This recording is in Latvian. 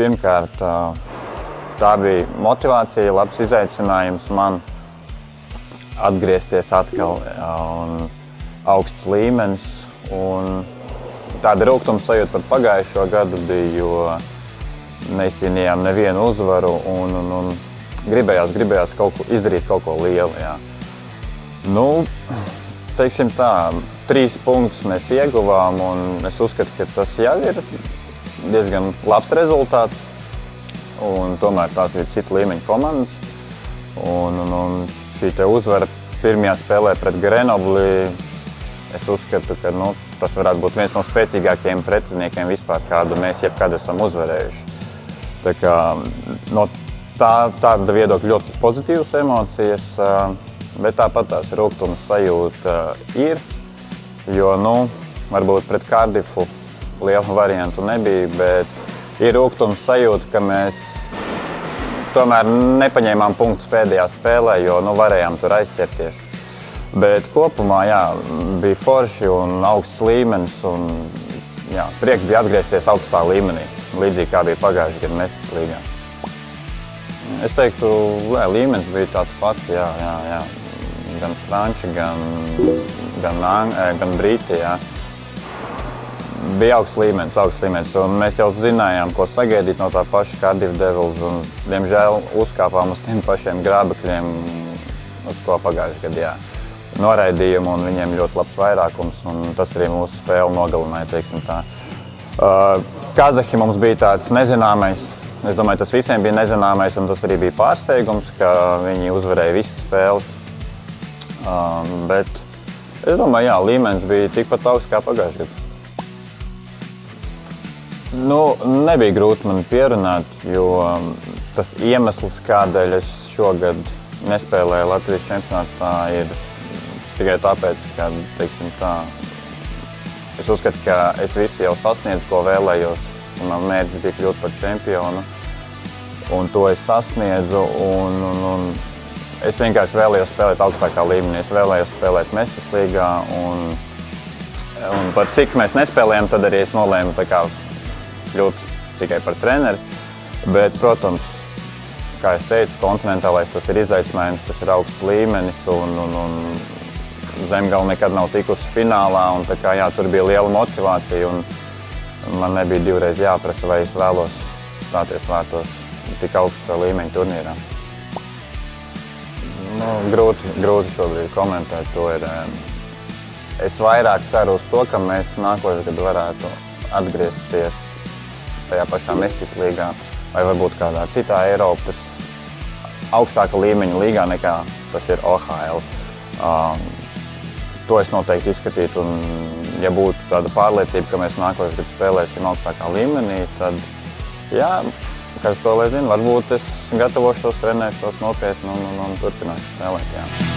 Pirmkārt, tā bija motivācija, labs izaicinājums man atgriezties atkal un augsts līmenis. Un tāda rūgtuma sajūta par pagājušo gadu bija, jo neizcīnījām nevienu uzvaru un gribējās izdarīt kaut ko lielu. Jā. Nu, teiksim tā, 3 punktus mēs ieguvām, un es uzskatu, ka tas jau ir diezgan labs rezultāts. Un tomēr tās ir cita līmeņa komandas. Un šī te uzvara pirmajā spēlē pret Grenobli, es uzskatu, ka tas varētu būt viens no spēcīgākajiem pretiniekiem vispār, kādu mēs jebkad esam uzvarējuši. Tā kā no tāda viedokļa ļoti pozitīvas emocijas, bet tāpat tās rūgtuma sajūta ir, jo, varbūt pret Cardiffu lielu variantu nebija, bet ir rūgtuma sajūta, ka mēs tomēr nepaņēmām punktus pēdējā spēlē, jo varējām tur aizķerties. Bet kopumā, jā, bija forši un augsts līmenis, un jā, prieks bija atgriezties augstā līmenī, līdzīgi kā bija pagājušajā gadu Mestas līgā. Es teiktu, līmenis bija tāds pats, jā. Gan franči, gan brīti, jā. Bija augsts līmenis, un mēs jau zinājām, ko sagaidīt no tā paša Cardiff Devils, un, diemžēl, uzkāpām uz tiem pašiem grābekļiem, uz ko pagājušajā gadā, jā. Noraidījumu, un viņiem ļoti labs vairākums, un tas arī mūsu spēli nogalināja, teiksim tā. Kazahi mums bija tāds nezināmais. Es domāju, tas visiem bija nezināmais, un tas arī bija pārsteigums, ka viņi uzvarēja visas spēles. Bet es domāju, jā, līmenis bija tikpat augsts kā pagājušajā gadā. Nebija grūti man pierunāt, jo tas iemesls, kādēļ es šogad nespēlēju Latvijas čempionātā, ir tikai tāpēc, ka, teiksim tā, es uzskatu, ka es visu jau sasniedzu, ko vēlējos, un man mērķis bija kļūt par čempionu, un to es sasniedzu, un es vienkārši vēlējos spēlēt augstākā līmenī. Es vēlējos spēlēt Mestas līgā, un par cik mēs nespēlējam, tad arī es nolēmu kļūt tikai par treneri. Bet, protams, kā es teicu, kontinentālais tas ir izaicinājums, tas ir augsts līmenis, un Zemgale nekad nav tikusi finālā, un tā kā, jā, tur bija liela motivācija, un man nebija divreiz jāprasa, vai es vēlos stāties vārtos tik augsta līmeņa turnīrā. Grūti šobrīd komentēt to ir. Es vairāk ceru uz to, ka mēs nākošais gadu varētu atgriezties tajā pašā Mestas līgā, vai varbūt kādā citā Eiropas augstāka līmeņa līgā nekā tas ir OHL. To es noteikti izskatītu, un ja būtu tāda pārliecība, ka mēs nākošais gadu spēlēsim augstākā līmenī, tad, jā, kas to lai zina, varbūt es gatavošos, trenēšos nopietni un turpināšu spēlēt, jā.